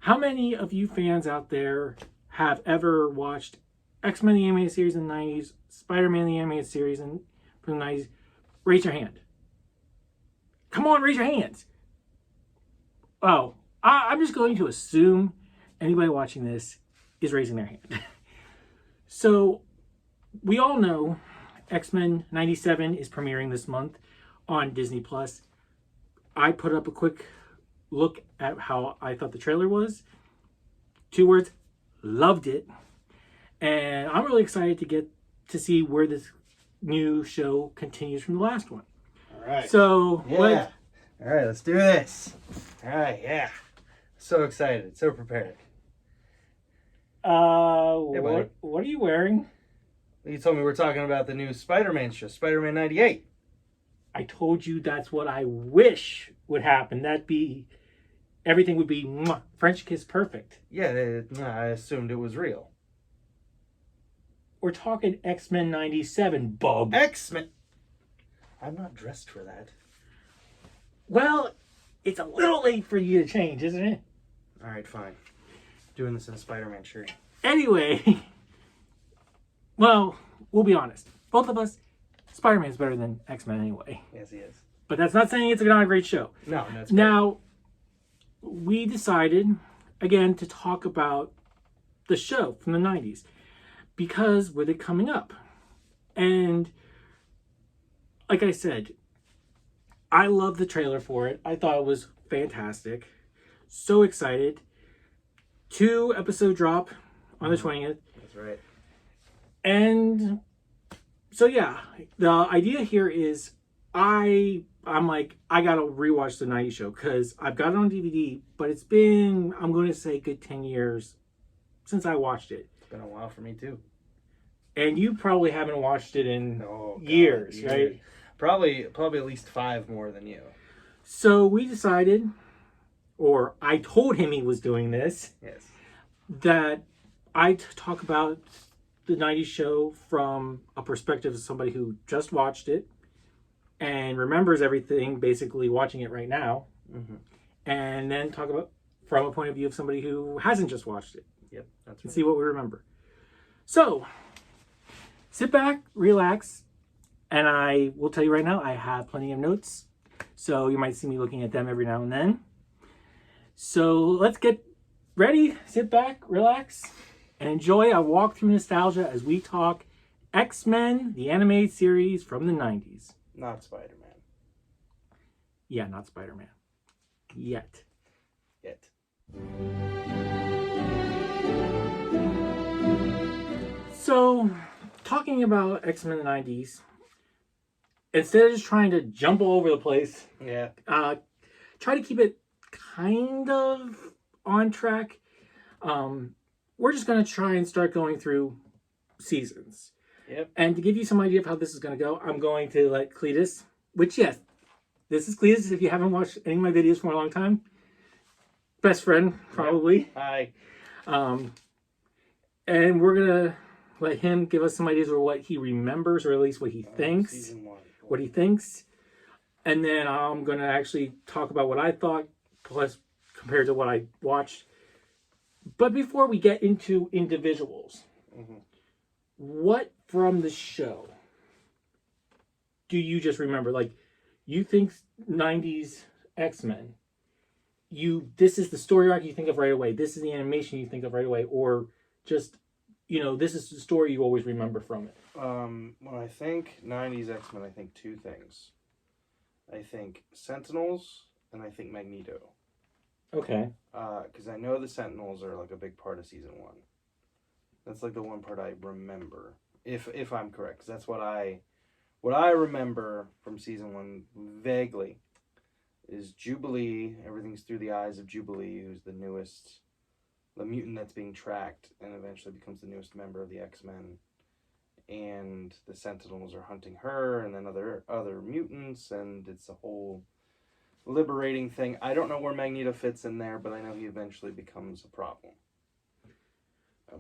How many of you fans out there have ever watched X-Men the animated series in the 90s, Spider-Man the animated series from the 90s? Raise your hand. Come on, raise your hands. Oh, I'm just going to assume anybody watching this is raising their hand. So, we all know X-Men 97 is premiering this month on Disney+. I put up a quick look at how I thought the trailer was. 2 words, loved it. And I'm really excited to get to see where this new show continues from the last one. All right. So, yeah. All right, let's do this. All right, yeah. So excited, so prepared. what are you wearing? You told me we're talking about the new Spider-Man show, Spider-Man 98. I told you that's what I wish would happen. Everything would be French kiss perfect. Yeah, I assumed it was real. We're talking X-Men 97, bub. X-Men. I'm not dressed for that. Well, it's a little late for you to change, isn't it? All right, fine. Doing this in a Spider-Man shirt. Anyway, well, we'll be honest. Both of us, Spider-Man's better than X-Men anyway. Yes, he is. But that's not saying it's not a great show. No, it's great. Now, we decided, again, to talk about the show from the 90s. Because with it coming up. And, like I said, I love the trailer for it. I thought it was fantastic. So excited. 2-episode drop on the 20th. That's right. And so yeah, the idea here is I'm like, I gotta rewatch the 90s show because I've got it on DVD, but it's been, I'm going to say, good 10 years since I watched it. It's been a while for me too. And you probably haven't watched it in years, right? Probably at least 5 more than you. So we decided, or I told him he was doing this, yes, that I'd talk about the 90s show from a perspective of somebody who just watched it and remembers everything, basically watching it right now, and then talk about from a point of view of somebody who hasn't just watched it. Yep, that's right. And see what we remember. So, sit back, relax, and I will tell you right now, I have plenty of notes, so you might see me looking at them every now and then. So let's get ready, sit back, relax, and enjoy a walk through nostalgia as we talk X-Men, the animated series from the 90s. Not Spider-Man. Yeah, not Spider-Man. Yet. So, talking about X-Men in the 90s, instead of just trying to jump all over the place, try to keep it kind of on track. We're just going to try and start going through seasons. Yep. And to give you some idea of how this is going to go, I'm going to let Cletus, which, yes, this is Cletus if you haven't watched any of my videos for a long time. Best friend, probably. Yep. Hi. And we're going to let him give us some ideas of what he remembers, or at least what he thinks. Season 1. What he thinks. And then I'm going to actually talk about what I thought, plus compared to what I watched. But before we get into individuals, what from the show do you just remember? Like, you think 90s X-Men, this is the story arc you think of right away. This is the animation you think of right away. Or just, this is the story you always remember from it. When I think 90s X-Men, I think 2 things. I think Sentinels and I think Magneto. Okay. Because I know the Sentinels are like a big part of season 1. That's like the one part I remember, if I'm correct. Because that's what I remember from season 1 vaguely is Jubilee. Everything's through the eyes of Jubilee, who's the mutant that's being tracked and eventually becomes the newest member of the X-Men. And the Sentinels are hunting her and then other mutants, and it's a whole liberating thing. I don't know where Magneto fits in there, but I know he eventually becomes a problem.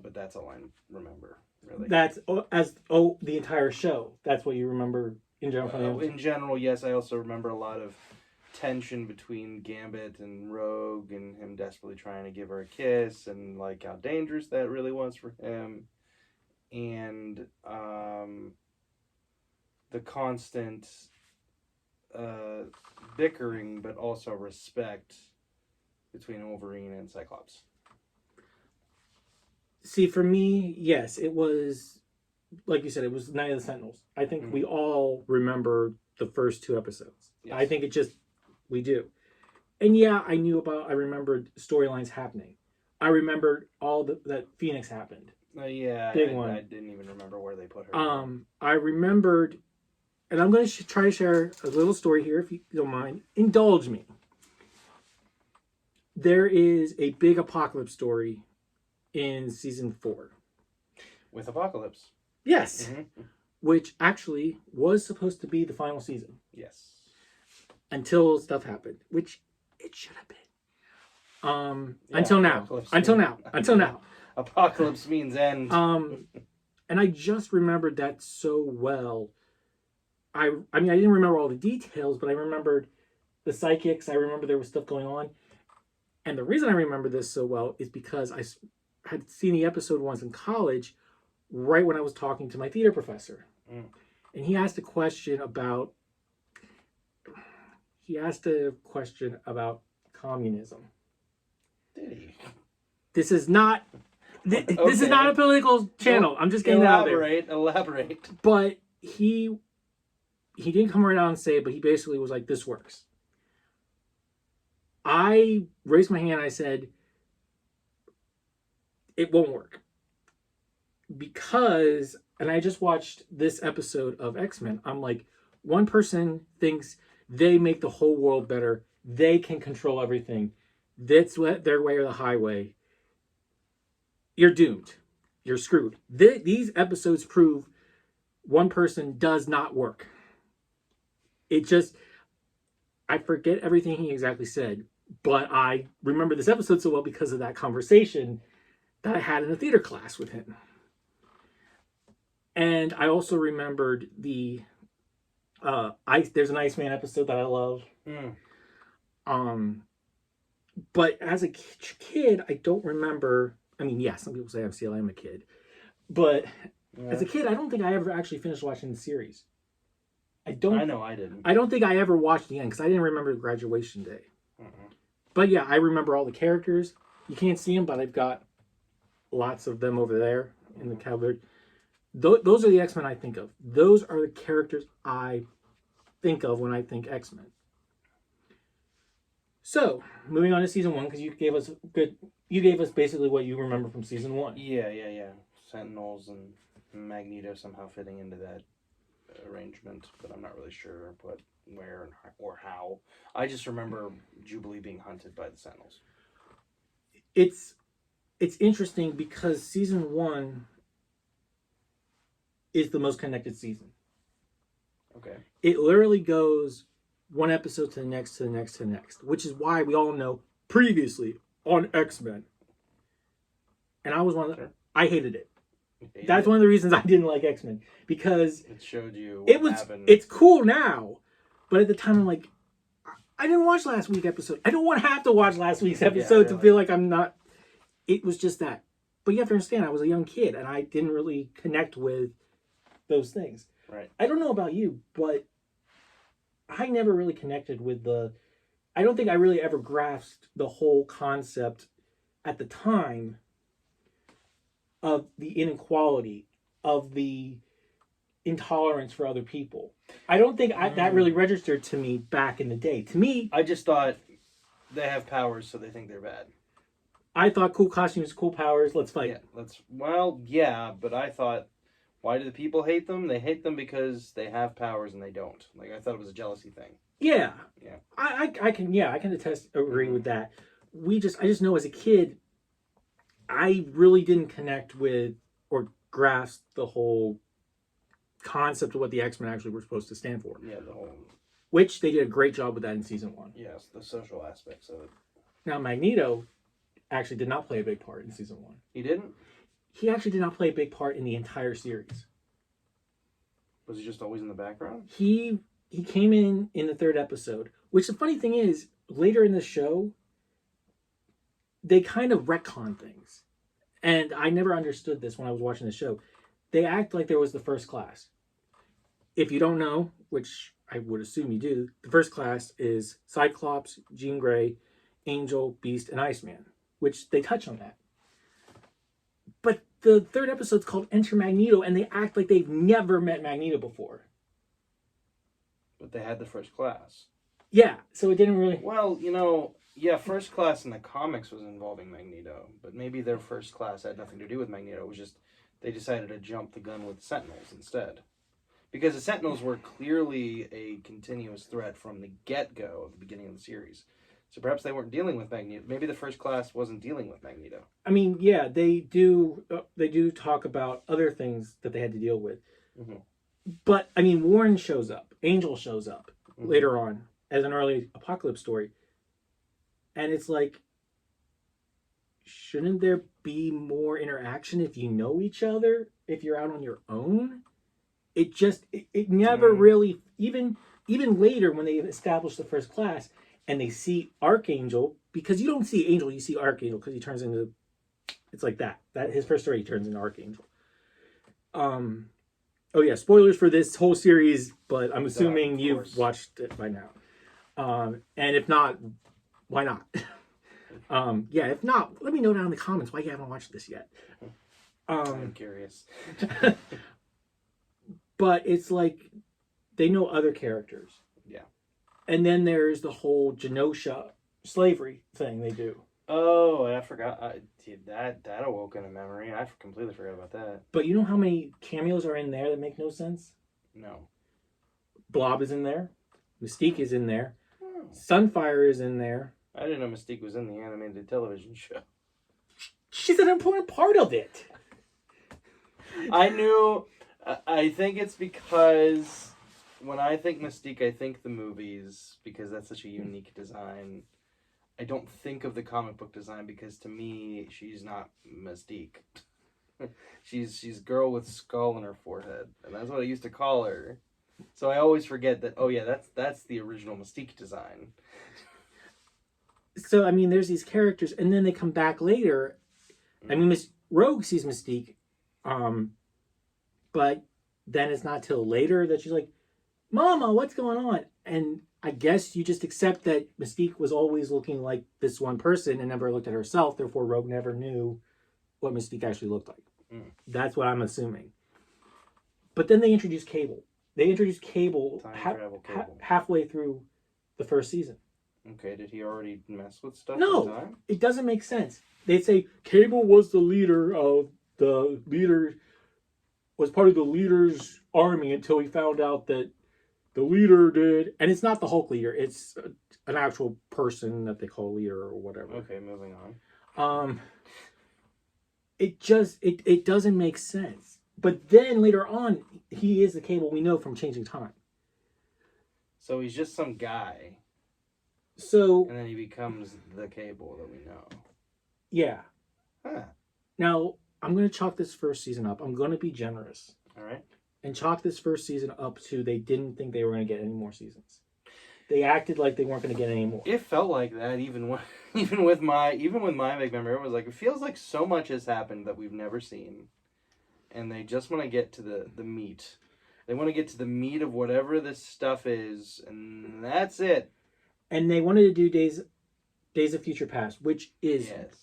But that's all I remember, really. That's the entire show. That's what you remember in general. In general, yes. I also remember a lot of tension between Gambit and Rogue, and him him desperately trying to give her a kiss, and like how dangerous that really was for him, and the constant bickering, but also respect between Wolverine and Cyclops. See, for me, yes, it was, like you said, it was Night of the Sentinels. I think we all remember the first 2 episodes. Yes. I think we do. And yeah, I remembered storylines happening. I remembered that Phoenix happened. Yeah, Big I one. didn't even remember where they put her. I remembered, and I'm going to try to share a little story here, if you don't mind. Indulge me. There is a big apocalypse story in season 4. With Apocalypse. Yes. Mm-hmm. Which actually was supposed to be the final season. Yes. Until stuff happened, which it should have been. Until now. Apocalypse means end. And I just remembered that so well. I mean, I didn't remember all the details, but I remembered the psychics. I remember there was stuff going on. And the reason I remember this so well is because I had seen the episode once in college, right when I was talking to my theater professor. And he asked a question about communism. Did he? This is not this is not a political channel. Well, I'm just getting out there. Elaborate. But he didn't come right out and say it, but he basically was like, this works. I raised my hand and I said, it won't work. Because, and I just watched this episode of X-Men, I'm like, one person thinks they make the whole world better. They can control everything. That's their way or the highway. You're doomed. You're screwed. These episodes prove one person does not work. It just, I forget everything he exactly said, but I remember this episode so well because of that conversation that I had in a theater class with him. And I also remembered there's an Iceman episode that I love. But as a kid, I don't remember. I mean, yeah, some people say I'm a kid. But as a kid, I don't think I ever actually finished watching the series. I know I didn't. I don't think I ever watched the end because I didn't remember the graduation day. But yeah, I remember all the characters. You can't see them, but I've got lots of them over there in the cupboard. Those are the X-Men I think of. Those are the characters I think of when I think X-Men. So, moving on to season 1, because you gave us basically what you remember from season 1. Yeah. Sentinels and Magneto somehow fitting into that arrangement, but I'm not really sure where or how. I just remember Jubilee being hunted by the Sentinels. It's interesting because season 1 is the most connected season. Okay. It literally goes one episode to the next, to the next, to the next, which is why we all know previously on X-Men. And I was I hated it. That's one of the reasons I didn't like X-Men, because it showed you happened. It's cool now, but at the time I'm like, I didn't watch last week's episode. I don't want to have to watch last week's episode to feel like I'm not. It was just that. But you have to understand, I was a young kid and I didn't really connect with those things. Right. I don't know about you, but I never really connected with I don't think I really ever grasped the whole concept at the time of the inequality, of the intolerance for other people. I don't think that really registered to me back in the day. To me, I just thought they have powers, so they think they're bad. I thought cool costumes, cool powers, let's fight. Yeah, but I thought, why do the people hate them? They hate them because they have powers and they don't. Like, I thought it was a jealousy thing. Yeah. I can agree with that. I just know as a kid, I really didn't connect with or grasp the whole concept of what the X-Men actually were supposed to stand for. Yeah, which they did a great job with that in season 1. Yes, the social aspects of it. Now, Magneto actually did not play a big part in season 1. He didn't? He actually did not play a big part in the entire series. Was he just always in the background? He came in the 3rd episode, which the funny thing is, later in the show, they kind of retcon things. And I never understood this when I was watching the show. They act like there was the First Class. If you don't know, which I would assume you do, the First Class is Cyclops, Jean Grey, Angel, Beast, and Iceman, which they touch on that. But the third episode's called Enter Magneto, and they act like they've never met Magneto before. But they had the First Class. Yeah, so it didn't really... Well, yeah, First Class in the comics was involving Magneto, but maybe their First Class had nothing to do with Magneto. It was just they decided to jump the gun with Sentinels instead. Because the Sentinels were clearly a continuous threat from the get-go at the beginning of the series. So perhaps they weren't dealing with Magneto. Maybe the First Class wasn't dealing with Magneto. I mean, yeah, they do talk about other things that they had to deal with. Mm-hmm. But, I mean, Warren shows up. Angel shows up later on as an early Apocalypse story. And it's like, shouldn't there be more interaction if you know each other? If you're out on your own? It never really, even later when they establish the First Class and they see Archangel, because you don't see Angel, you see Archangel because he turns into, it's like that his first story, he turns into Archangel. Oh yeah, spoilers for this whole series, but I'm assuming you've watched it by now. And if not, why not? Yeah, if not, let me know down in the comments why you haven't watched this yet. I'm curious. But it's like they know other characters. Yeah. And then there's the whole Genosha slavery thing they do. Oh, I forgot. That awoke in a memory. I completely forgot about that. But you know how many cameos are in there that make no sense? No. Blob is in there. Mystique is in there. Oh. Sunfire is in there. I didn't know Mystique was in the animated television show. She's an important part of it. I knew... I think it's because when I think Mystique, I think the movies, because that's such a unique design. I don't think of the comic book design because to me, she's not Mystique. she's girl with skull in her forehead, and that's what I used to call her. So I always forget that, oh yeah, that's the original Mystique design. So, I mean, there's these characters, and then they come back later. I mean, Rogue sees Mystique, but then it's not till later that she's like, Mama, what's going on? And I guess you just accept that Mystique was always looking like this one person and never looked at herself. Therefore, Rogue never knew what Mystique actually looked like. That's what I'm assuming. But then they introduced Cable. They introduced Cable, halfway through the first season. Okay, did he already mess with stuff? No, it doesn't make sense. They'd say Cable was the leader of the leader... was part of the leader's army until he found out that the leader did, and it's not the Hulk leader, it's an actual person that they call leader or whatever. Okay, moving on. It doesn't make sense. But then later on, he is the Cable we know from Changing Time. So he's just some guy. So... and then he becomes the Cable that we know. Yeah. Huh. Now... I'm going to chalk this first season up. I'm going to be generous. All right. And chalk this first season up to they didn't think they were going to get any more seasons. They acted like they weren't going to get any more. It felt like that even with my big memory. It was like, it feels like so much has happened that we've never seen. And they just want to get to the meat. They want to get to the meat of whatever this stuff is, and that's it. And they wanted to do Days of Future Past, which is... yes.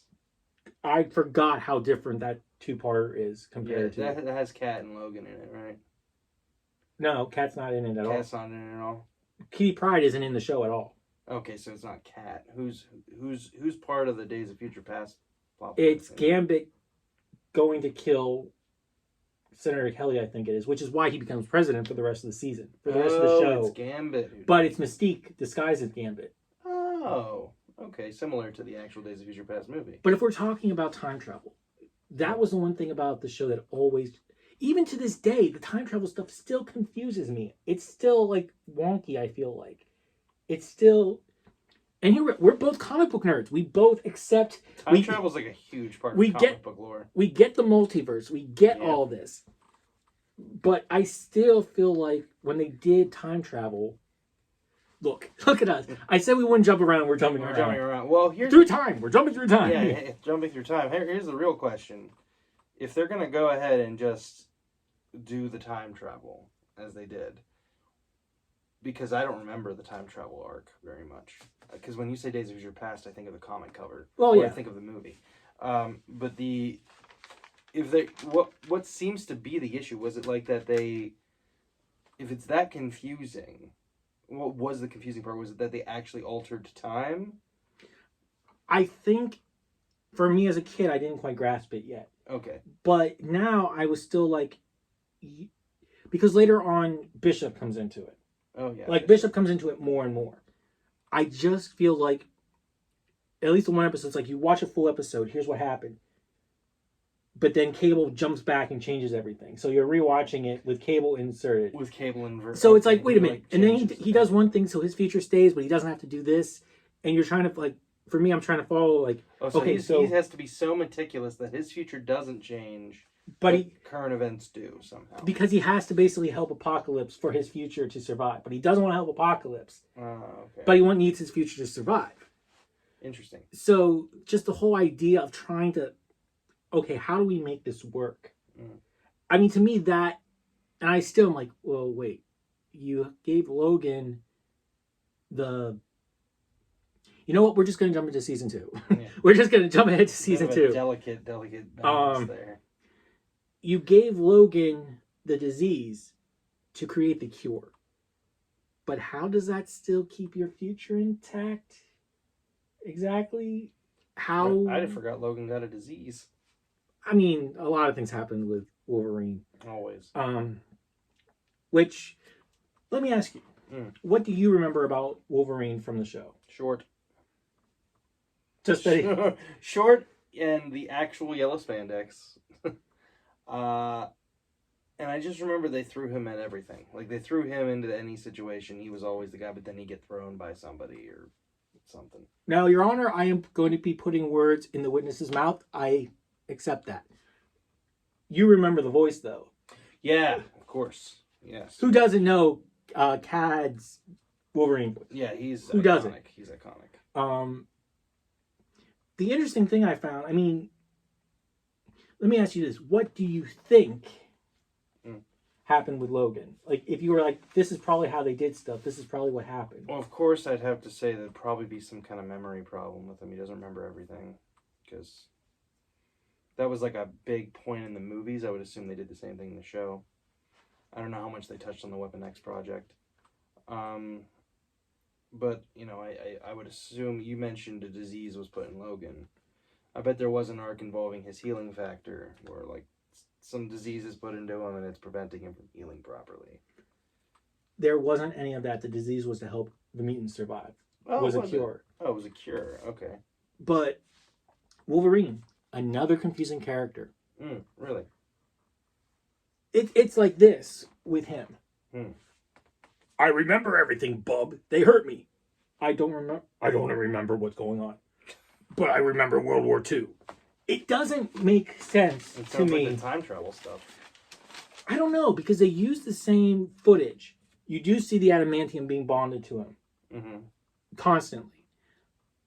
I forgot how different that two-parter is compared to... that has Cat and Logan in it, right? No, Cat's not in it at all. Cat's not in it at all? Kitty Pryde isn't in the show at all. Okay, so it's not Cat. Who's part of the Days of Future Past plot? It's Gambit going to kill Senator Kelly, I think it is, which is why he becomes president for the rest of the season. For the rest of the show. It's Gambit. But it's Mystique disguised as Gambit. Oh, okay. Similar to the actual Days of Future Past movie. But if we're talking about time travel, that was the one thing about the show that always... even to this day, the time travel stuff still confuses me. It's still, like, wonky, I feel like. It's still... and here we're both comic book nerds. We both accept... time travel is like a huge part of comic book lore. We get the multiverse. We get all this. But I still feel like when they did time travel, Look at us. I said we wouldn't jump around. We're jumping We're around. jumping around. Well, here's Through time. We're jumping through time. yeah, jumping through time. Here's the real question: if they're gonna go ahead and just do the time travel as they did, because I don't remember the time travel arc very much. Because when you say Days of Future Past, I think of the comic cover. Well, yeah. I think of the movie. But what seems to be the issue? Was it like that they, if it's that confusing, what was the confusing part? Was it that they actually altered time? I think, for me as a kid, I didn't quite grasp it yet. Okay. But now I was still like, because later on Bishop comes into it. Oh yeah. Like Bishop comes into it more and more. I just feel like, at least the one episode, it's like you watch a full episode, here's what happened. But then Cable jumps back and changes everything. So you're rewatching it with Cable inserted. With Cable inverted. So it's like, wait a minute. Like And then he does one thing so his future stays, but he doesn't have to do this. And you're trying to, like, for me, I'm trying to follow, like, he has to be so meticulous that his future doesn't change. But current events do somehow. Because he has to basically help Apocalypse for his future to survive. But he doesn't want to help Apocalypse. Okay. But he needs his future to survive. Interesting. So just the whole idea of trying to, okay, how do we make this work? I mean, to me, that, and I still am like, well, wait. You gave Logan you know what? We're just going to jump into season 2. Yeah. We're just going to jump ahead to season 2. Delicate balance there. You gave Logan the disease to create the cure. But how does that still keep your future intact? Exactly? How? I forgot Logan got a disease. I mean, a lot of things happened with Wolverine. Always. Which, let me ask you, what do you remember about Wolverine from the show? Short. Just that short and the actual yellow spandex. And I just remember they threw him at everything. Like, they threw him into any situation. He was always the guy, but then he'd get thrown by somebody or something. Now, Your Honor, I am going to be putting words in the witness's mouth. I accept that. You remember the voice, though. Yeah, of course. Yes. Who doesn't know Cad's Wolverine voice? Yeah, he's Who iconic. doesn't? He's iconic. The interesting thing I found, I mean, let me ask you this. What do you think happened with Logan? Like, if you were like, this is probably how they did stuff, this is probably what happened. Well, of course, I'd have to say there'd probably be some kind of memory problem with him. He doesn't remember everything. Because that was like a big point in the movies. I would assume they did the same thing in the show. I don't know how much they touched on the Weapon X project. But, you know, I would assume you mentioned a disease was put in Logan. I bet there was an arc involving his healing factor where, like, some disease is put into him and it's preventing him from healing properly. There wasn't any of that. The disease was to help the mutants survive. It was a cure. It was a cure. Okay. But Wolverine, another confusing character. Really? It's like this with him. I remember everything, bub. They hurt me. I don't remember what's going on. But I remember World War II. It doesn't make sense to me. Like the time travel stuff. I don't know, because they use the same footage. You do see the adamantium being bonded to him. Constantly.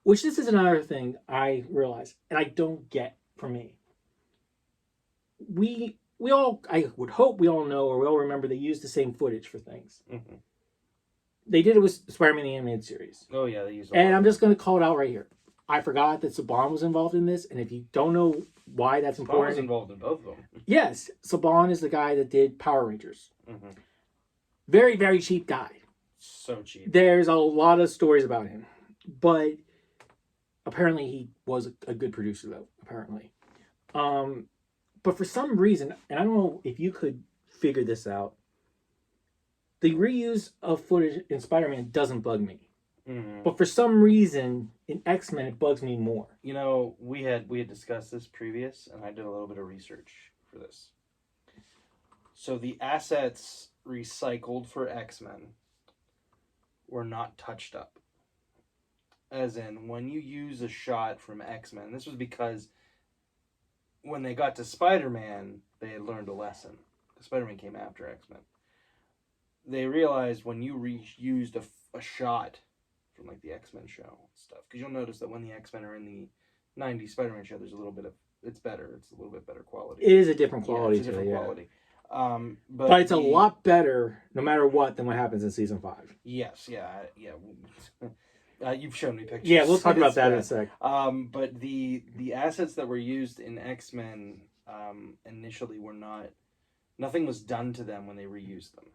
Which this is another thing I realize, and I don't get for me. We all, I would hope we all know, or we all remember they use the same footage for things. They did it with Spider-Man the Animated Series. Oh yeah, they used it. And I'm just going to call it out right here. I forgot that Saban was involved in this, and if you don't know why that's important... Saban was involved in both of them. Yes, Saban is the guy that did Power Rangers. Very, very cheap guy. So cheap. There's a lot of stories about him. But apparently he was a good producer, though, apparently. But for some reason, and I don't know if you could figure this out, the reuse of footage in Spider-Man doesn't bug me. But for some reason, in X-Men, it bugs me more. You know, we had discussed this previous, and I did a little bit of research for this. So the assets recycled for X-Men were not touched up. As in, when you use a shot from X-Men, this was because when they got to Spider-Man, they had learned a lesson. Spider-Man came after X-Men. they realized when you reused a shot from like the X-Men show and stuff, because you'll notice that when the X-Men are in the '90s Spider-Man show, there's a little bit of it's better. It's a little bit better quality. It is a different quality. It's a different quality. But it's a lot better, no matter what, than what happens in season 5. Yes, yeah. You've shown me pictures. Yeah, we'll talk about that in a sec. But the assets that were used in X-Men initially were not. Nothing was done to them when they reused them.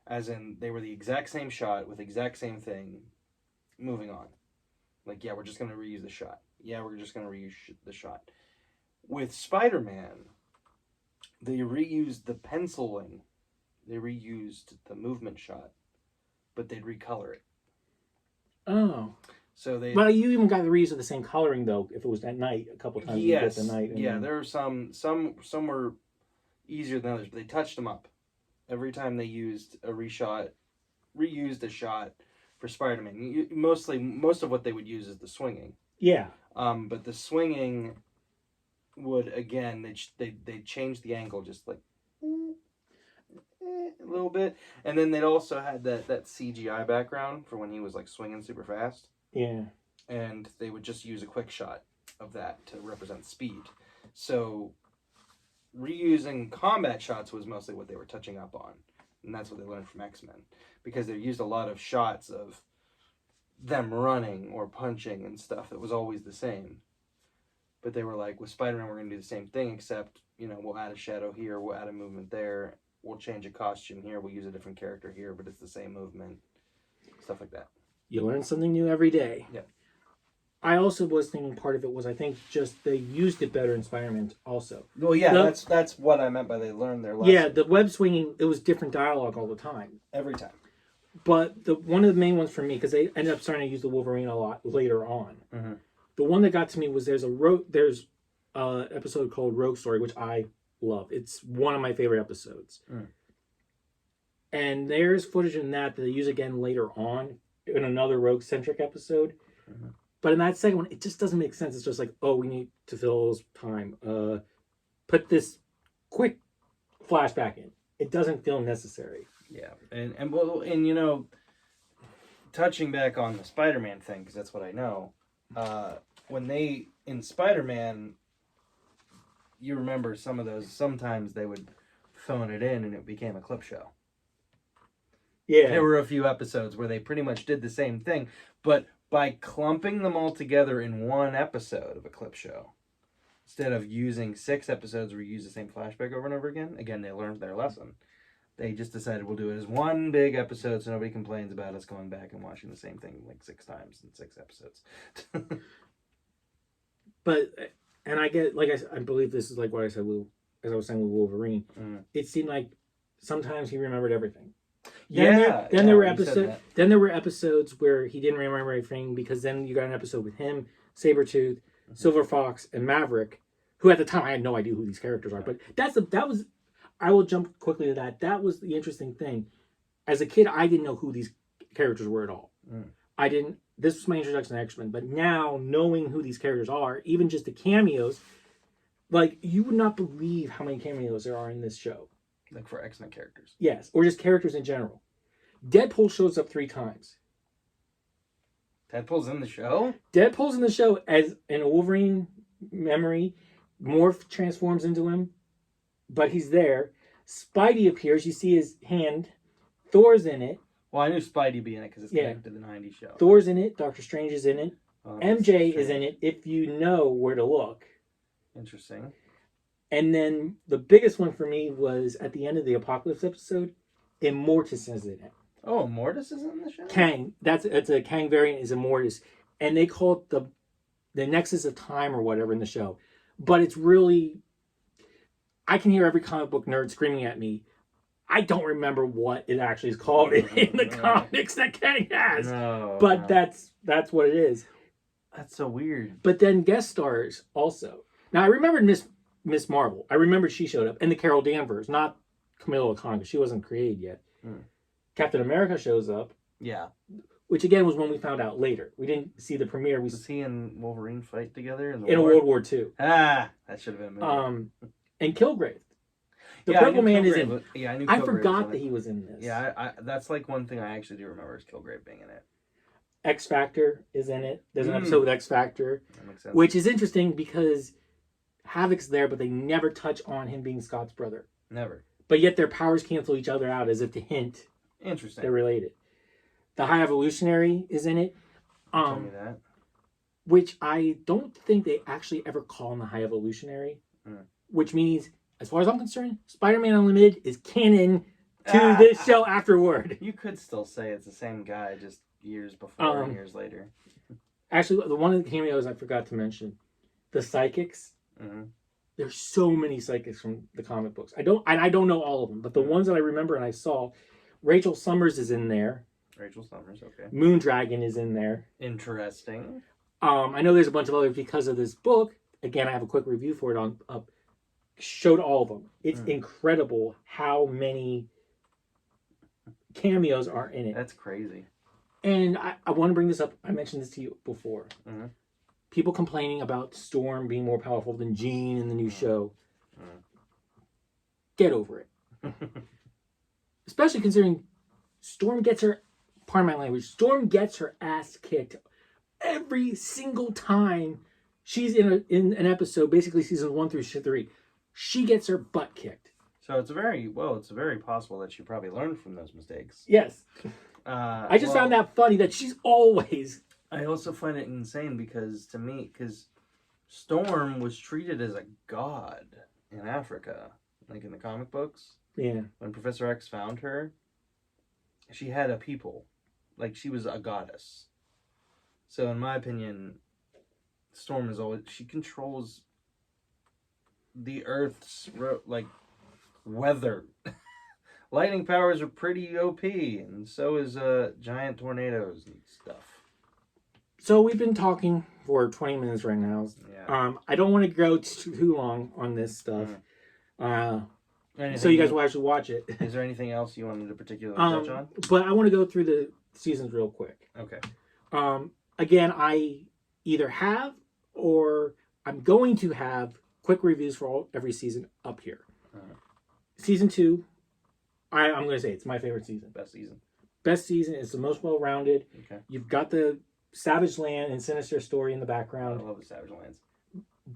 As in, they were the exact same shot with the exact same thing. Moving on. Like, yeah, we're just going to reuse the shot. Yeah, we're just going to reuse the shot. With Spider-Man, they reused the penciling. They reused the movement shot. But they'd recolor it. Oh. So they. Well, you even got the reuse of the same coloring, though, if it was at night, a couple times. Yes. At the night. Yeah, there were some were easier than others, but they touched them up. Every time they reused a shot for Spider-Man. Most of what they would use is the swinging. Yeah. But the swinging would, again, they change the angle just like a little bit, and then they'd also had that CGI background for when he was like swinging super fast. Yeah. And they would just use a quick shot of that to represent speed. So reusing combat shots was mostly what they were touching up on. And that's what they learned from X-Men. Because they used a lot of shots of them running or punching and stuff that was always the same. But they were like, with Spider-Man, we're going to do the same thing, except, we'll add a shadow here, we'll add a movement there, we'll change a costume here, we'll use a different character here, but it's the same movement. Stuff like that. You learn something new every day. Yeah. I also was thinking part of it was, I think, just they used it better in Spider-Man also. Well, yeah, that's what I meant by they learned their lesson. Yeah, the web swinging, it was different dialogue all the time. Every time. But one of the main ones for me, because they ended up starting to use the Wolverine a lot later on. Mm-hmm. The one that got to me was there's an episode called Rogue Story, which I love. It's one of my favorite episodes. Mm. And there's footage in that they use again later on in another Rogue-centric episode. Mm-hmm. But in that second one, it just doesn't make sense. It's just like, oh, we need to fill time. Put this quick flashback in. It doesn't feel necessary. Yeah, and touching back on the Spider-Man thing, because that's what I know. When they in Spider-Man, you remember some of those. Sometimes they would phone it in, and it became a clip show. Yeah, there were a few episodes where they pretty much did the same thing, but by clumping them all together in one episode of a clip show, instead of using 6 episodes where you use the same flashback over and over again, they learned their lesson. They just decided we'll do it as one big episode so nobody complains about us going back and watching the same thing like 6 times in 6 episodes. But, and I get, like I believe this is like what I said, as I was saying with Wolverine, it seemed like sometimes he remembered everything. Then there were episodes where he didn't remember everything, because then you got an episode with him, Sabretooth, Silver Fox, and Maverick, who at the time I had no idea who these characters are. But that was I will jump quickly to that. That was the interesting thing. As a kid, I didn't know who these characters were at all. This was my introduction to X-Men, but now knowing who these characters are, even just the cameos, like, you would not believe how many cameos there are in this show. Like for X-Men characters. Yes, or just characters in general. Deadpool shows up 3 times. Deadpool's in the show? Deadpool's in the show as in a Wolverine memory. Morph transforms into him, but he's there. Spidey appears. You see his hand. Thor's in it. Well, I knew Spidey'd be in it because it's connected to the '90s show. Thor's in it. Doctor Strange is in it. MJ is in it, if you know where to look. Interesting. And then the biggest one for me was at the end of the Apocalypse episode, Immortus is in it. Oh, Immortus is in the show? Kang. It's a Kang variant, is Immortus. And they call it the Nexus of Time or whatever in the show. But it's really... I can hear every comic book nerd screaming at me. I don't remember what it actually is called in the comics that Kang has. But that's what it is. That's so weird. But then guest stars also. Now, I remembered Miss Marvel. I remembered she showed up. And the Carol Danvers, not Camilla Khan, because she wasn't created yet. Captain America shows up. Yeah. Which, again, was when we found out later. We didn't see the premiere. Was he and Wolverine fight together? In World War II. Ah, that should have been a movie. And Kilgrave. The Yeah, I Purple knew Man is Kilgrave in. was- Yeah, I knew. I Kilgrave was forgot in that it. he was in this. Yeah, I that's like one thing I actually do remember is Kilgrave being in it. X Factor is in it. There's an Mm. episode with X Factor, That makes sense. which is interesting because Havoc's there, but they never touch on him being Scott's brother. Never. But yet their powers cancel each other out as if to hint Interesting. they're related. The High Evolutionary is in it. Tell me that. Which I don't think they actually ever call him the High Evolutionary. Mm. Which means, as far as I'm concerned, Spider-Man Unlimited is canon to this show afterward. You could still say it's the same guy, just years before and years later. Actually, the one of the cameos I forgot to mention, the psychics. Mm-hmm. There's so many psychics from the comic books. I don't know all of them, but the ones that I remember and I saw, Rachel Summers is in there. Rachel Summers, okay. Moondragon is in there. Interesting. I know there's a bunch of others because of this book. Again, I have a quick review for it on showed all of them. It's incredible how many cameos are in it. That's crazy. And I want to bring this up. I mentioned this to you before. Mm-hmm. People complaining about Storm being more powerful than Jean in the new show. Get over it. Especially considering Storm gets her, pardon my language, Storm gets her ass kicked every single time she's in an episode, basically season 1 through 3. She gets her butt kicked. So it's very possible that she probably learned from those mistakes. Yes. I just found that funny that she's always... I also find it insane because Storm was treated as a god in Africa, like in the comic books. Yeah. When Professor X found her, she had a people. Like, she was a goddess. So in my opinion, Storm is always... She controls the Earth's, like, weather. Lightning powers are pretty OP, and so is giant tornadoes and stuff. So we've been talking for 20 minutes right now. Yeah. I don't want to go too long on this stuff. So you guys will actually watch it. Is there anything else you wanted to particularly touch on? But I want to go through the seasons real quick. Okay. Again, I either have or I'm going to have quick reviews for every season up here. Season 2, I'm going to say it's my favorite season. Best season. Best season. It's the most well-rounded. Okay. You've got the Savage Land and Sinister story in the background. I love the Savage Lands.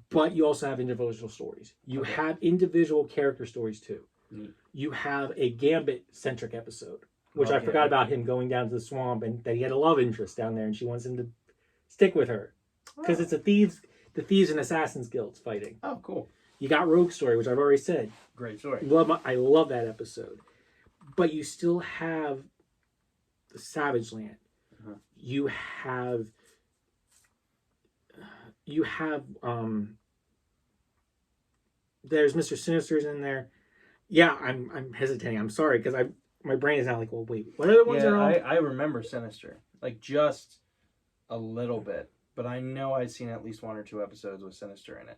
But you also have individual stories. You have individual character stories too. You have a Gambit-centric episode, which I forgot about him going down to the swamp and that he had a love interest down there and she wants him to stick with her. Because it's the Thieves and Assassins Guilds fighting. Oh, cool. You got Rogue Story, which I've already said. Great story. I love that episode. But you still have the Savage Land. You have there's Mr. Sinister's in there. Yeah, I'm hesitating. I'm sorry because my brain is now like, well, wait, what are the ones that are on? I remember Sinister, like just a little bit, but I know I've seen at least 1 or 2 episodes with Sinister in it.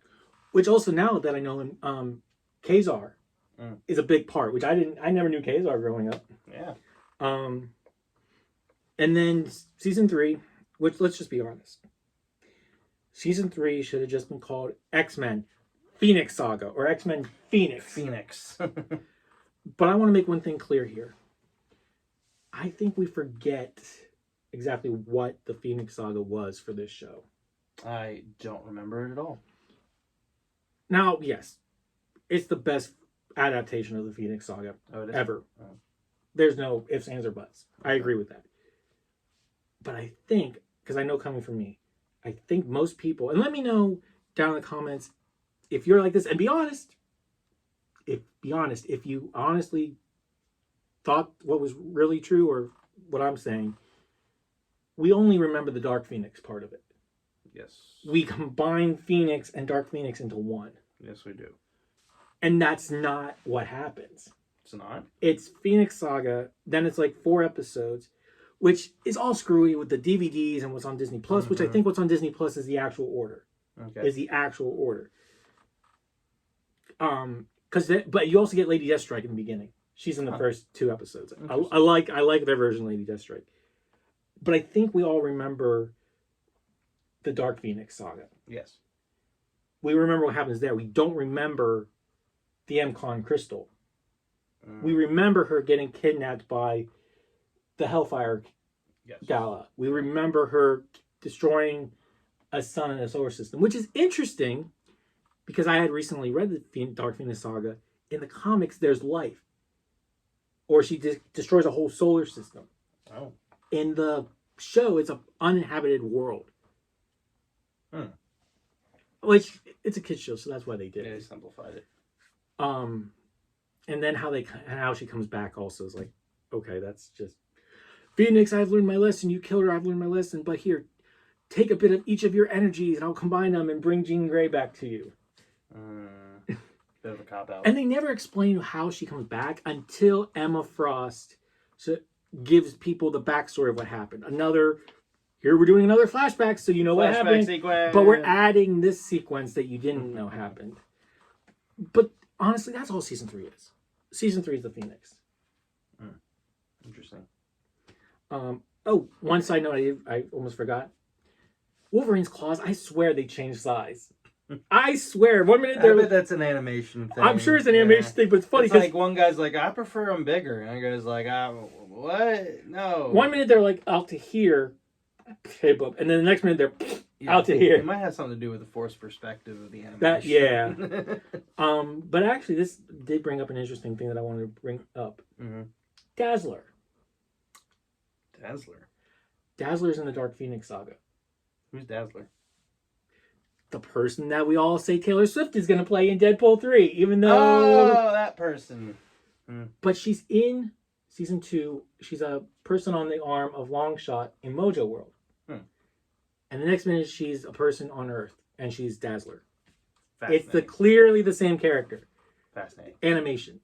Which also now that I know him, Kazar is a big part, which I never knew Kazar growing up. Yeah. And then season 3, which let's just be honest, season 3 should have just been called X-Men Phoenix Saga or X-Men Phoenix. But I want to make one thing clear here. I think we forget exactly what the Phoenix Saga was for this show. I don't remember it at all. Now, yes, it's the best adaptation of the Phoenix Saga ever. Oh. There's no ifs, ands, or buts. I agree with that. But I think, because I know coming from me, I think most people, and let me know down in the comments if you're like this, and be honest. If you honestly thought what was really true or what I'm saying, we only remember the Dark Phoenix part of it. Yes. We combine Phoenix and Dark Phoenix into one. Yes, we do. And that's not what happens. It's not? It's Phoenix Saga, then it's like 4 episodes, which is all screwy with the DVDs and what's on Disney Plus, which I think what's on Disney Plus is the actual order. Okay. Is the actual order. But you also get Lady Deathstrike in the beginning. She's in the first 2 episodes. I like their version of Lady Deathstrike. But I think we all remember the Dark Phoenix Saga. Yes. We remember what happens there. We don't remember the MCon crystal We remember her getting kidnapped by the Hellfire Gala. We remember her destroying a sun in the solar system, which is interesting because I had recently read the Dark Phoenix saga. In the comics, there's life. Or she destroys a whole solar system. Oh. In the show, it's an uninhabited world. Which, it's a kid's show, so that's why they did it. They simplified it. And then how she comes back also is like, okay, that's just... Phoenix, I've learned my lesson. You killed her, I've learned my lesson. But here, take a bit of each of your energies and I'll combine them and bring Jean Grey back to you. Bit of a cop-out. And they never explain how she comes back until Emma Frost gives people the backstory of what happened. Here we're doing another flashback, so you know what happened. Sequence. But we're adding this sequence that you didn't know happened. But honestly, that's all season 3 is. Season 3 is the Phoenix. Interesting. One side note I almost forgot. Wolverine's claws, I swear they changed size. I swear. 1 minute I bet that's an animation thing. I'm sure it's an animation thing, but it's funny because one guy's like, I prefer them bigger, and the guy's like, what? No. 1 minute they're like out to here, and then the next minute they're out to here. It might have something to do with the forced perspective of the animation. But actually, this did bring up an interesting thing that I wanted to bring up. Dazzler. Dazzler's in the Dark Phoenix saga. Who's Dazzler? The person that we all say Taylor Swift is going to play in Deadpool 3, even though... Oh, that person. But she's in season 2. She's a person on the arm of Longshot in Mojo World. And the next minute, she's a person on Earth, and she's Dazzler. It's clearly the same character. Fascinating. Animation.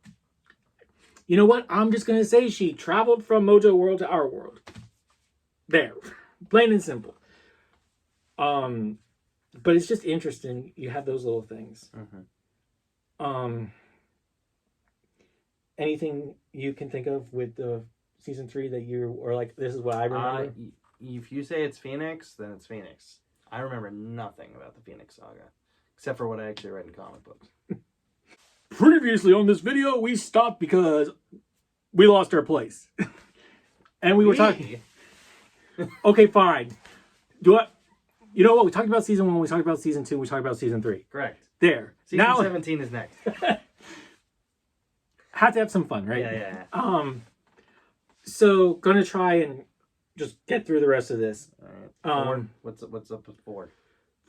You know what? I'm just going to say she traveled from Mojo World to our world. There. Plain and simple. But it's just interesting. You have those little things. Anything you can think of with the season 3 that you are like, this is what I remember? If you say it's Phoenix, then it's Phoenix. I remember nothing about the Phoenix saga, except for what I actually read in comic books. Previously on this video, we stopped because we lost our place. And we were talking... Okay, fine. You know what? We talked about season 1, we talked about season 2, we talked about season 3. Correct. There. Season 17 is next. Had to have some fun, right? Yeah. So, gonna try and just get through the rest of this. All right. 4. What's up with 4?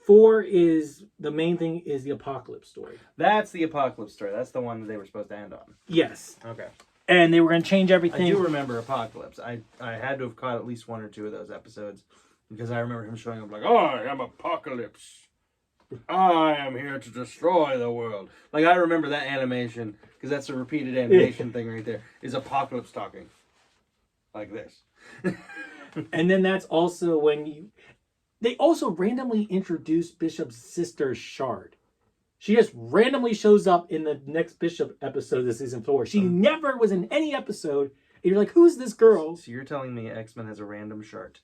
4 is, the main thing is the Apocalypse story. That's the Apocalypse story. That's the one that they were supposed to end on. Yes. Okay. And they were going to change everything. I do remember Apocalypse. I had to have caught at least 1 or 2 of those episodes. Because I remember him showing up like, I am Apocalypse. I am here to destroy the world. Like, I remember that animation, because that's a repeated animation thing right there, is Apocalypse talking. Like this. And then that's also when they also randomly introduced Bishop's sister, Shard. She just randomly shows up in the next Bishop episode of the season 4. She never was in any episode. And you're like, who's this girl? So you're telling me X-Men has a random Shard.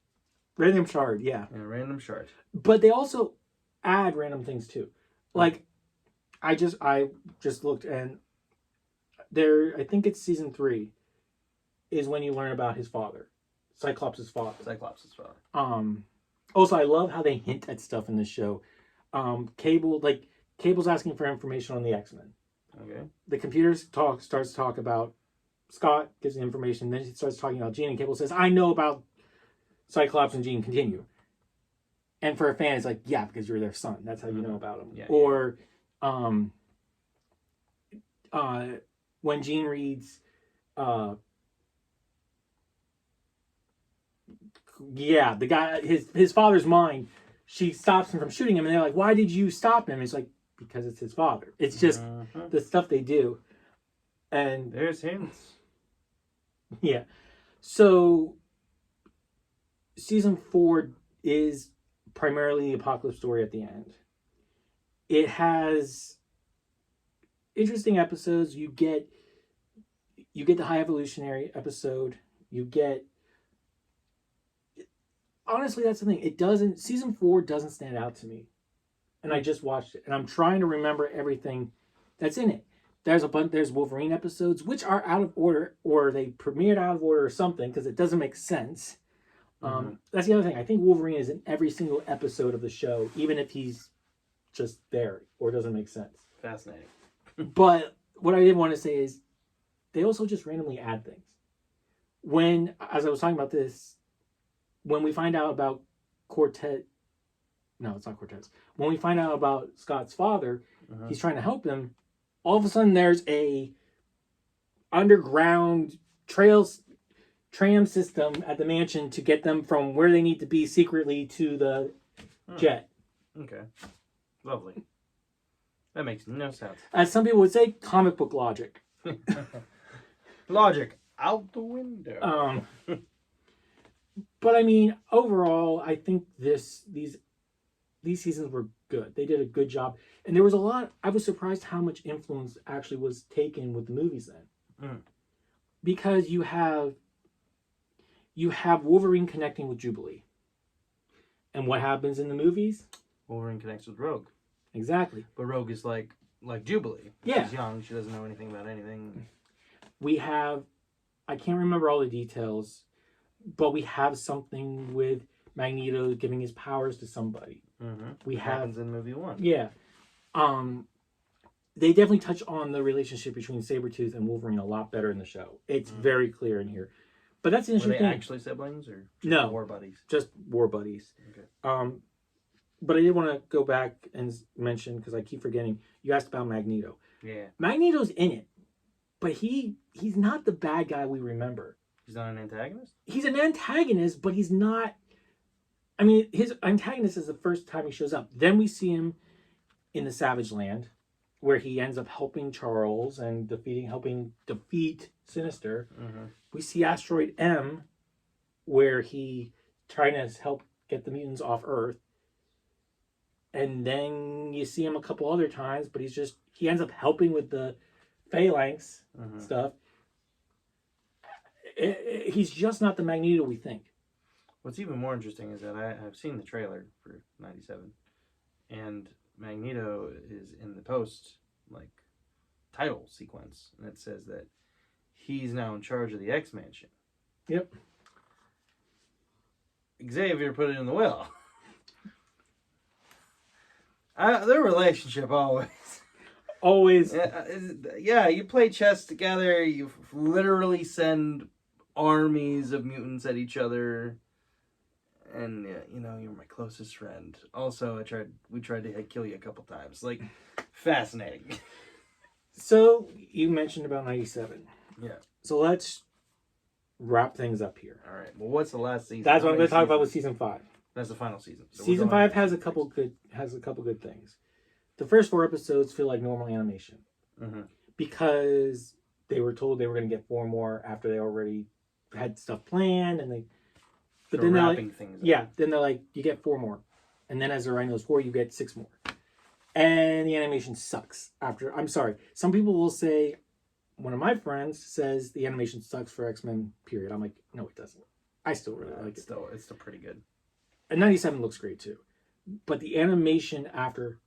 Random Shard, yeah. And a random Shard. But they also add random things too. Like, I just looked, and I think it's season 3 is when you learn about his father. Cyclops' father. Also, I love how they hint at stuff in this show. Cable's asking for information on the X-Men. Okay. The computer starts to talk about Scott, gives the information, then he starts talking about Jean, and Cable says, I know about Cyclops and Jean, continue. And for a fan, it's like, yeah, because you're their son. That's how you know about them. Yeah, or when Jean reads, the guy, his father's mind, she stops him from shooting him, and they're like, why did you stop him? It's like, because it's his father. It's just the stuff they do. And there's hints. Yeah. So season 4 is primarily the Apocalypse story at the end. It has interesting episodes. You get the High Evolutionary episode. Honestly, that's the thing. Season 4 doesn't stand out to me. And I just watched it. And I'm trying to remember everything that's in it. There's Wolverine episodes which are out of order, or they premiered out of order or something because it doesn't make sense. That's the other thing. I think Wolverine is in every single episode of the show, even if he's just there or doesn't make sense. Fascinating. But what I did want to say is they also just randomly add things. When, as I was talking about this, when we find out about Cortez, no, it's not Cortez. When we find out about Scott's father, he's trying to help him. All of a sudden, there's a underground tram system at the mansion to get them from where they need to be secretly to the jet. Okay. Lovely. That makes no sense. As some people would say, comic book logic. Logic out the window. But I mean, overall, I think these seasons were good. They did a good job. And there was a lot, I was surprised how much influence actually was taken with the movies then. Because you have Wolverine connecting with Jubilee. And what happens in the movies? Wolverine connects with Rogue. Exactly. But Rogue is like Jubilee. Yeah. She's young. She doesn't know anything about anything. We have, I can't remember all the details, but we have something with Magneto giving his powers to somebody. It happens in movie 1. Yeah. They definitely touch on the relationship between Sabretooth and Wolverine a lot better in the show. It's very clear in here. But that's an interesting thing. Were they actually siblings or no, war buddies? Just war buddies. Okay. But I did want to go back and mention, because I keep forgetting, you asked about Magneto. Yeah. Magneto's in it, but he's not the bad guy we remember. He's not an antagonist? He's an antagonist, but he's not... I mean, his antagonist is the first time he shows up. Then we see him in the Savage Land, where he ends up helping Charles and helping defeat Sinister. We see Asteroid M, where he trying to help get the mutants off Earth. And then you see him a couple other times, but he ends up helping with the Phalanx stuff. He's just not the Magneto we think. What's even more interesting is that I've seen the trailer for 97, and Magneto is in the post title sequence, and it says that he's now in charge of the X-Mansion. Yep. Xavier put it in the will. Their relationship always. Yeah, you play chess together. You literally send armies of mutants at each other. And, you're my closest friend. Also, we tried to kill you a couple times. Fascinating. So, you mentioned about 97. Yeah. So, let's wrap things up here. All right. Well, what's the last season? That's what I'm going to talk about with season 5. That's the final season. So season 5 has a couple good things. The first 4 episodes feel like normal animation. Because they were told they were going to get 4 more after they already had stuff planned, and but then wrapping things up. Yeah, then they're like, you get 4 more. And then as they're writing those 4, you get 6 more. And the animation sucks I'm sorry. Some people will say, one of my friends says the animation sucks for X-Men, period. I'm like, no, it doesn't. I still really like it. It's still pretty good. And 97 looks great too. But the animation after,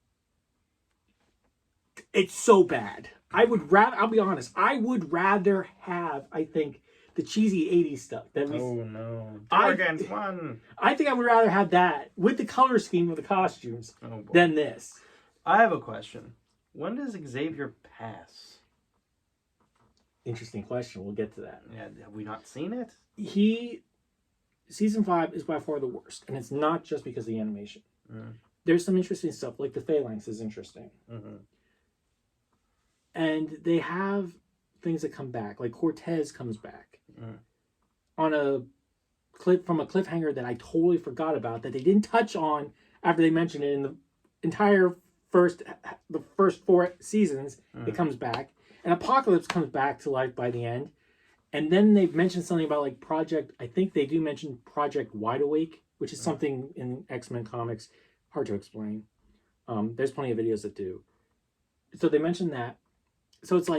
it's so bad. I'll be honest, I would rather have, I think, the cheesy 80s stuff. Oh no. Against one. I think I would rather have that with the color scheme of the costumes than this. I have a question. When does Xavier pass? Interesting question. We'll get to that. Yeah, have we not seen it? Season 5 is by far the worst. And it's not just because of the animation. There's some interesting stuff. Like the Phalanx is interesting. And they have things that come back. Like Cortez comes back. On a cliffhanger that I totally forgot about, that they didn't touch on after they mentioned it in the entire first 4 seasons. It comes back, and Apocalypse comes back to life by the end. And then they've mentioned something about Project, I think they do mention Project Wide Awake, which is something in X-Men comics, hard to explain. There's plenty of videos that do. So they mentioned that. So it's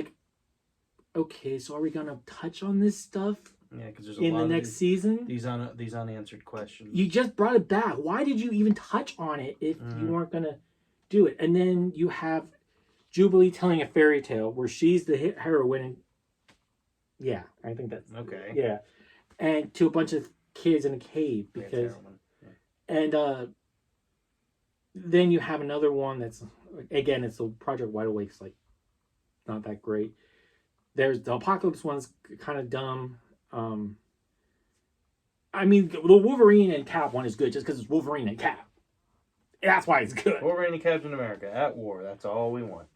okay, so are we going to touch on this stuff? Yeah, because there's in the next season. These unanswered questions. You just brought it back. Why did you even touch on it if you weren't gonna do it? And then you have Jubilee telling a fairy tale where she's the heroine. And, yeah, I think that's Okay. Yeah, and to a bunch of kids in a cave because, and then you have another one that's again it's the Project Wide Awake's like not that great. There's the Apocalypse one's kind of dumb. I mean, the Wolverine and Cap one is good just because it's Wolverine and Cap. That's why it's good. Wolverine and Captain America at war. That's all we want.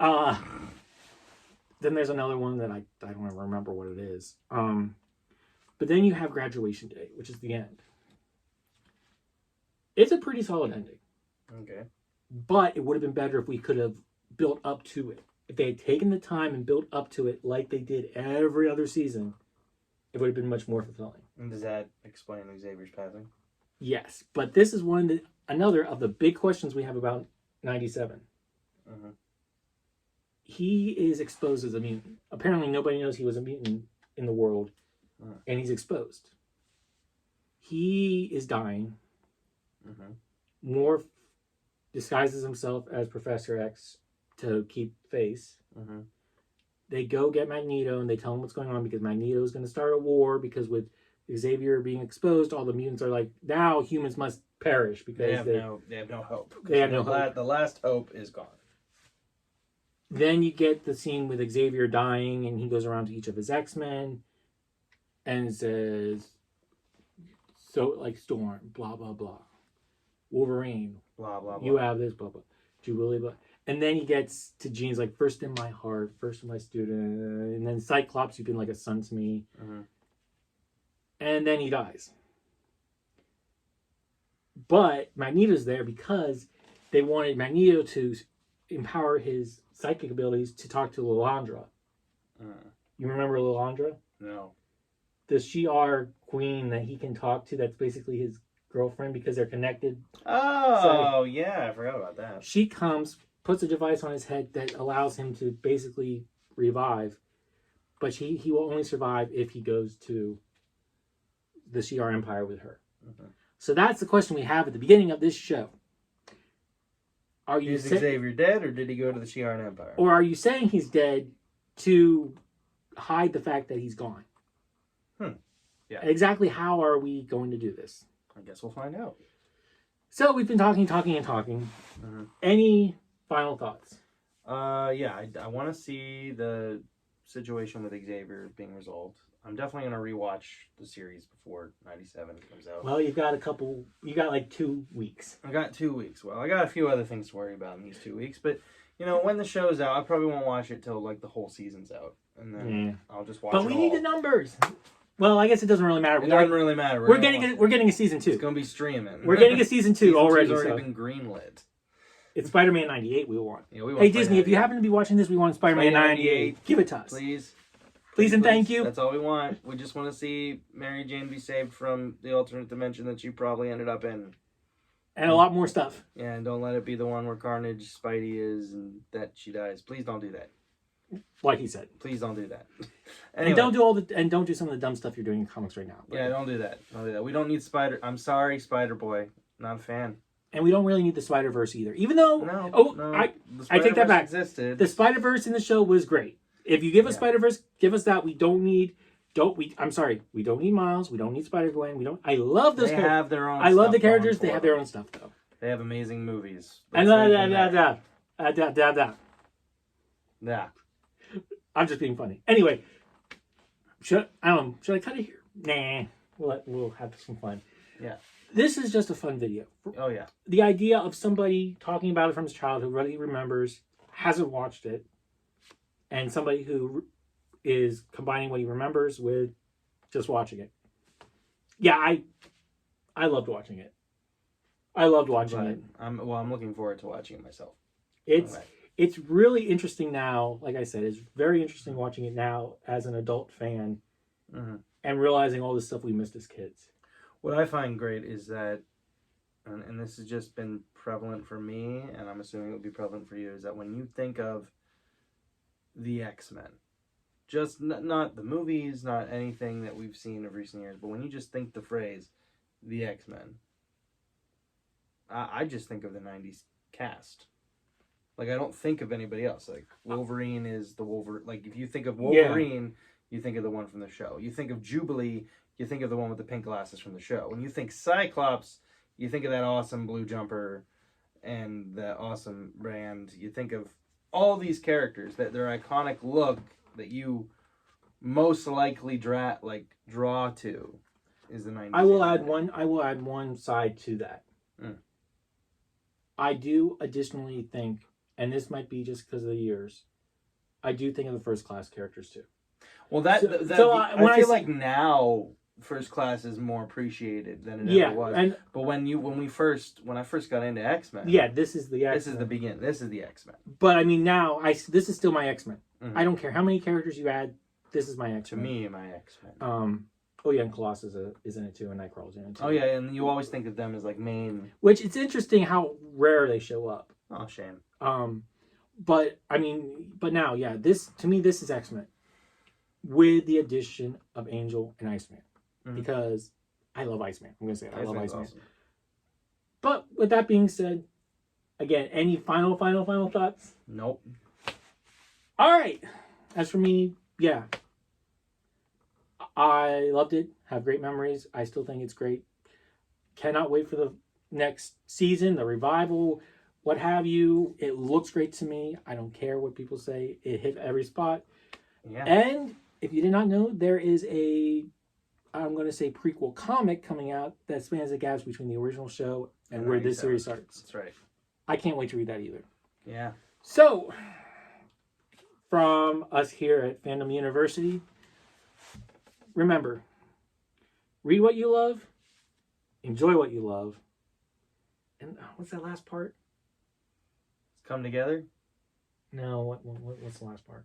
Then there's another one that I don't even remember what it is. But then you have Graduation Day, which is the end. It's a pretty solid ending. Okay. But it would have been better if we could have built up to it. If they had taken the time and built up to it like they did every other season, it would have been much more fulfilling. And does that explain Xavier's passing? Yes, but this is another of the big questions we have about 97. Mm-hmm. He is exposed as a mutant. Apparently nobody knows he was a mutant in the world, and he's exposed. He is dying. Mm-hmm. Morph disguises himself as Professor X to keep face. Mm-hmm. They go get Magneto, and they tell him what's going on because Magneto is going to start a war because with Xavier being exposed, all the mutants are like, now humans must perish because they have no hope. They have no hope. The last hope is gone. Then you get the scene with Xavier dying, and he goes around to each of his X-Men and says, so like Storm, blah, blah, blah. Wolverine, blah, blah, blah. You have this, blah, blah. Jubilee, blah. And then he gets to Jean's like, first in my heart, first in my student. And then Cyclops, you've been like a son to me. Mm-hmm. And then he dies. But Magneto's there because they wanted Magneto to empower his psychic abilities to talk to Lilandra. You remember Lilandra? No. The Shi'ar queen that he can talk to, that's basically his girlfriend because they're connected. Oh, yeah, I forgot about that. She comes, puts a device on his head that allows him to basically revive, but he will only survive if he goes to the Shi'ar Empire with her. Mm-hmm. So that's the question we have at the beginning of this show. Is Xavier dead, or did he go to the Shi'ar Empire? Or are you saying he's dead to hide the fact that he's gone? Yeah. Exactly how are we going to do this? I guess we'll find out. So we've been talking. Mm-hmm. Any final thoughts? Yeah, I want to see the situation with Xavier being resolved. I'm definitely going to rewatch the series before 97 comes out. Well, you got like 2 weeks. I got 2 weeks. Well, I got a few other things to worry about in these 2 weeks, but when the show's out, I probably won't watch it till like the whole season's out, and then I'll just watch it. But we need the numbers. Well, I guess it doesn't really matter. It doesn't really matter. We're getting a season 2. It's going to be streaming. We're getting a season 2 season already. It's already been greenlit. It's Spider-Man 98 we want. Yeah, we want hey, Disney, if you happen to be watching this, we want Spider-Man 98. Give it to us. Please and thank you. That's all we want. We just want to see Mary Jane be saved from the alternate dimension that she probably ended up in. And a lot more stuff. Yeah, and don't let it be the one where Carnage Spidey is and that she dies. Please don't do that. Like he said. Please don't do that. Anyway. And don't do some of the dumb stuff you're doing in comics right now. But yeah, don't do that. Don't do that. We don't need Spider. I'm sorry, Spider-Boy. Not a fan. And we don't really need the Spider-Verse either. Even though I take that back. Existed. The Spider-Verse in the show was great. If you give us Spider-Verse, give us that. We don't need Miles. We don't need Spider-Gwen. I love those characters. They have their own I love the characters. They have their own stuff, though. They have amazing movies. Yeah. I'm just being funny. Anyway, should I cut it here? Nah. We'll have some fun. Yeah. This is just a fun video. Oh, yeah. The idea of somebody talking about it from his childhood, really remembers, hasn't watched it, and somebody who is combining what he remembers with just watching it. Yeah, I loved watching it. I loved watching it. I'm looking forward to watching it myself. It's really interesting now. Like I said, it's very interesting watching it now as an adult fan, and realizing all the stuff we missed as kids. What I find great is that, and this has just been prevalent for me, and I'm assuming it will be prevalent for you, is that when you think of the X-Men, just not the movies, not anything that we've seen of recent years, but when you just think the phrase, the X-Men, I just think of the 90s cast. Like, I don't think of anybody else. Like, Wolverine is the Wolverine. Like, if you think of Wolverine, you think of the one from the show. You think of Jubilee, you think of the one with the pink glasses from the show. When you think Cyclops, you think of that awesome blue jumper and that awesome brand. You think of all these characters, that their iconic look that you most likely draw to is the 90s. I will add one side to that. I do additionally think, and this might be just because of the years, I do think of the First Class characters too. Well, I feel like now First Class is more appreciated than it ever was. But when I first got into X-Men, this is the X-Men. This is the beginning. This is the X-Men. But I mean, now this is still my X-Men. Mm-hmm. I don't care how many characters you add. This is my X-Men. To me, my X-Men. Oh yeah, and Colossus is in it too, and Nightcrawler's in it too. Oh yeah, and you always think of them as like main. Which it's interesting how rare they show up. Oh, shame. But I mean, now, this to me, this is X-Men with the addition of Angel and Iceman, because I love Iceman. I'm gonna say it. I love Iceman. Awesome. But with that being said, again, any final thoughts? Nope. All right. As for me, I loved it. Have great memories. I still think it's great. Cannot wait for the next season, the revival, what have you. It looks great to me. I don't care what people say. It hit every spot. Yeah. And if you did not know, there is I'm going to say prequel comic coming out that spans the gaps between the original show and where this series starts. That's right. I can't wait to read that either. Yeah. So, from us here at Fandom University, remember, read what you love, enjoy what you love, and what's that last part? Come together? No, what's the last part?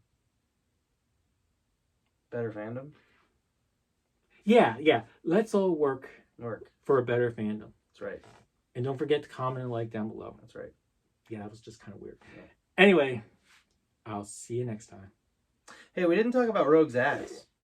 Better fandom? Yeah. Let's all work for a better fandom. That's right. And don't forget to comment and like down below. That's right. Yeah, that was just kind of weird. Yeah. Anyway, I'll see you next time. Hey, we didn't talk about Rogue's ass.